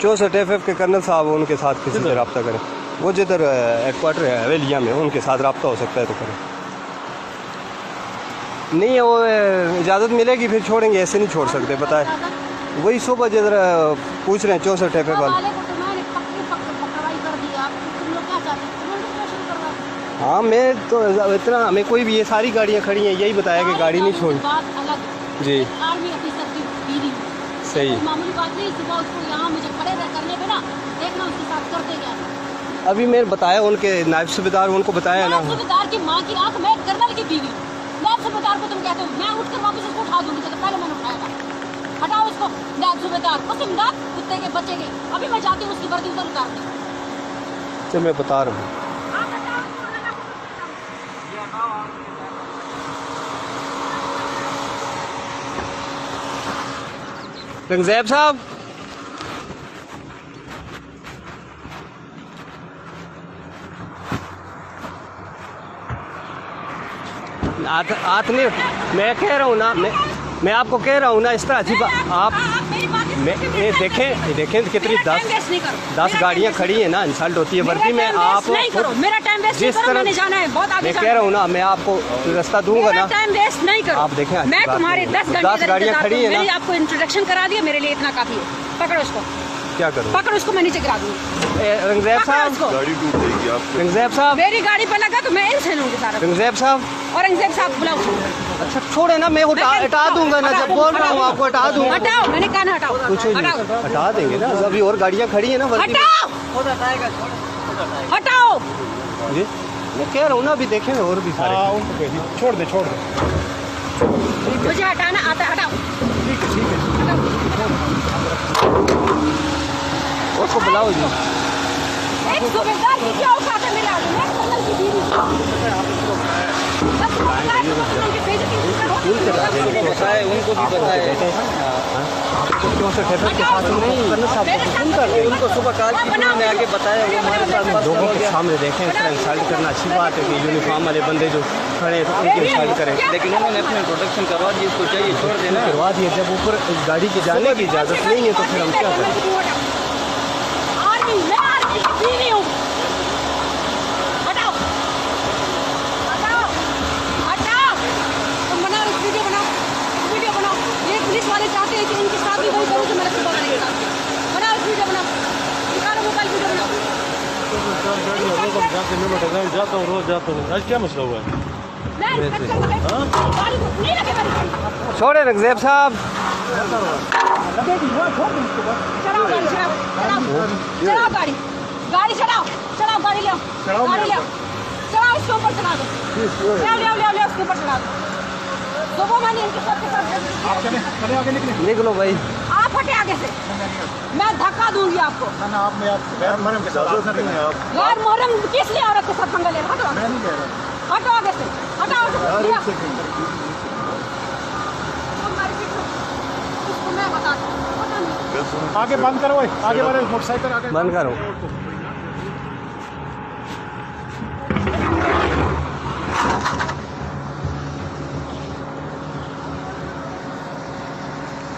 64 FF के colonel साहब, उनके साथ किसी से रब्ता करें। वो जिधर हेडक्वार्टर है हवेलिया में, उनके साथ रब्ता हो सकता है तो करें। नहीं वो इजाज़त मिलेगी फिर छोड़ेंगे, ऐसे नहीं छोड़ सकते। बताए वही सुबह जिधर पूछ रहे हैं 64 FF वाले। हाँ मैं तो इतना, हमें कोई भी, ये सारी गाड़ियाँ खड़ी हैं, यही बताया कि गाड़ी नहीं छोड़ी जी। सही मामूली बात नहीं, सुबह उसको यहाँ मुझे खड़े करने पे ना देखना उसके साथ करते गया। अभी मैंने बताया उनके नायब सूबेदार, उनको बताया ना। सूबेदार की माँ की आंख, मैं कर्नल की बीवी, नायब सूबेदार को तुम कहते हो, मैं उठकर वापस उसको उठा दूंगी, तो पहले मैंने उठाया था। हटाओ इसको नायब सूबेदार, कसमदार कुत्ते के बच्चे के। अभी मैं जाती हूँ उसकी वर्दी उधर उतारती हूँ। चल मैं बता रहा हूँ। रंगज़ैब साहब, हाथ नहीं, मैं कह रहा हूँ ना, मैं आपको कह रहा हूँ ना, इस तरह अच्छी बात आप ये देखें कितनी 10 गाड़ियाँ खड़ी हैं ना, इंसल्ट होती है। वर्दी में आप जिस तरह मैं कह रहा हूँ ना, मैं आपको रास्ता दूंगा ना, टाइम वेस्ट नहीं करो। आप देखें मैं तुम्हारे 10 गाड़ियाँ खड़ी हैं ना, आपको इंट्रोडक्शन करा दिया, मेरे लिए इतना काफी है। पकड़ो उसको, क्या करूँ? पकड़ो उसको, मैं नीचे गिरा दूंगी। रंगज़ैब साहब, गाड़ी टूट जाएगी आपको। रंगज़ैब साहब, मेरी गाड़ी पर लगा तो मैं इनसे लूंगी सारा। रंगज़ैब साहब, और रंगज़ैब साहब बुलाओ। अच्छा छोड़े ना, मैं हटा दूंगा ना, जब बोल रहा हूँ आपको हटा दूंगा। हटाओ, मैंने कहा ना हटाओ। कुछ नहीं, हटा देंगे ना, अभी और गाड़ियाँ खड़ी है ना। हटाओ, हटाओ जी, मैं कह रहा हूँ ना, अभी देखेंगे और भी सारे। छोड़ दे। मुझे हटाना आता, हटाओ। ठीक है। उसको बुलाओ जी। एक सूबेदार की क्या औकात है मेरे आगे? मैं कर्नल की बीवी हूं। उनको भी बताए उनको सुबह कॉल की उन्होंने आगे बताया, वो हमारे साथ लोगों के सामने देखें। इस तरह इंसल्ट करना अच्छी बात है कि यूनिफॉर्म वाले बंदे जो खड़े हैं उनकी इंसल्ट करें, लेकिन उन्होंने अपने प्रोटेक्शन करवा दिए, इसको चाहिए छोड़ देना, करवा दिए। जब ऊपर गाड़ी के जाने की इजाज़त नहीं है तो फिर हम क्या करें? वाले चाहते हैं कि इनके साथ भी वही करूं तो मेरा सुबह करेगा। बनाओ वीडियो, बनाओ, निकालो मोबाइल, वीडियो बनाओ। जाता हूँ, रोज जाता हूँ। आज क्या मसला हुआ है? छोड़े रंगज़ैब साहब, चलाओ गाड़ी, गाड़ी चलाओ, चलाओ गाड़ी, ले गाड़ी, ले चलाओ, इसके ऊपर चला दो, ले उसके ऊपर चला दो। सुबह मैंने इनके साथ निकलो भाई, आप हटे आगे से, मैं धक्का दूंगी आपको। ना आप में गैर मुहर्रम के साथ नहीं है। आप गैर मुहर्रम किस लिए औरत के साथ पंगा ले रहे हो? मैं नहीं कह रहा। हटो आगे से, हटाओ। मैं बताता हूँ, आगे बंद करो, आगे बढ़ो, मोटरसाइकिल आगे बंद करो।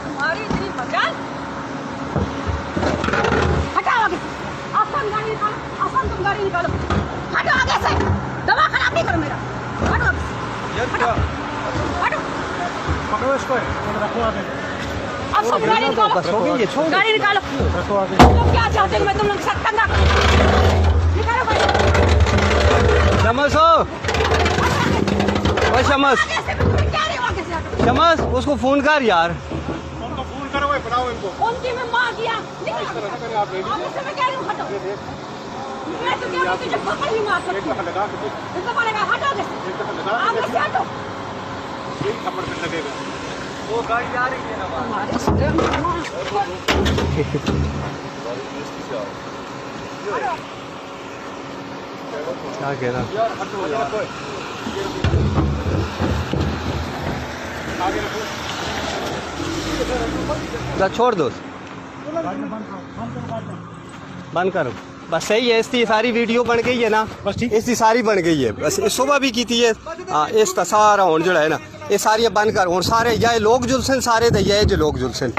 तुम्हारी इतनी मजाल, हटाओ आगे से, आसान गाड़ी निकालो, आसान तुम गाड़ी निकालो, हटो आगे से, दवा खराब नहीं करो मेरा, हटो आगे से, हटो। पकड़ो इसको, रखो आगे। अब सब गाड़ी निकालो, गाड़ी निकालो। रखो आगे। तुम क्या चाहते हो? मैं तुम लोग के साथ कंधा निकालो गाड़ी। शमस हो, ओ शमस, शमस उसको फोन कर यार। उनको फोन करो, बनाओ इनको। उनकी मैं मार दिया, आगे से मैं कह रही हूँ हटो। मैं तो कह रही हूँ तुझे पकड़ ही मार सकती हूँ। इसको बोलेगा हटो आगे से हटो। एक थप्पड़ पे लगेगा। वो गाड़ी आ रही है ना हमारे क्या कह रहा? छोड़ दो, बंद करो बस। सही है, इसकी सारी वीडियो बन गई है ना, बस ठीक, इसकी सारी बन गई है। बस सुबह भी की थी ये, इसका सारा हूँ जो है ना, ये सारी बंद कर। और सारे या लोग जुलसन सारे दे, जो लोग जुलसन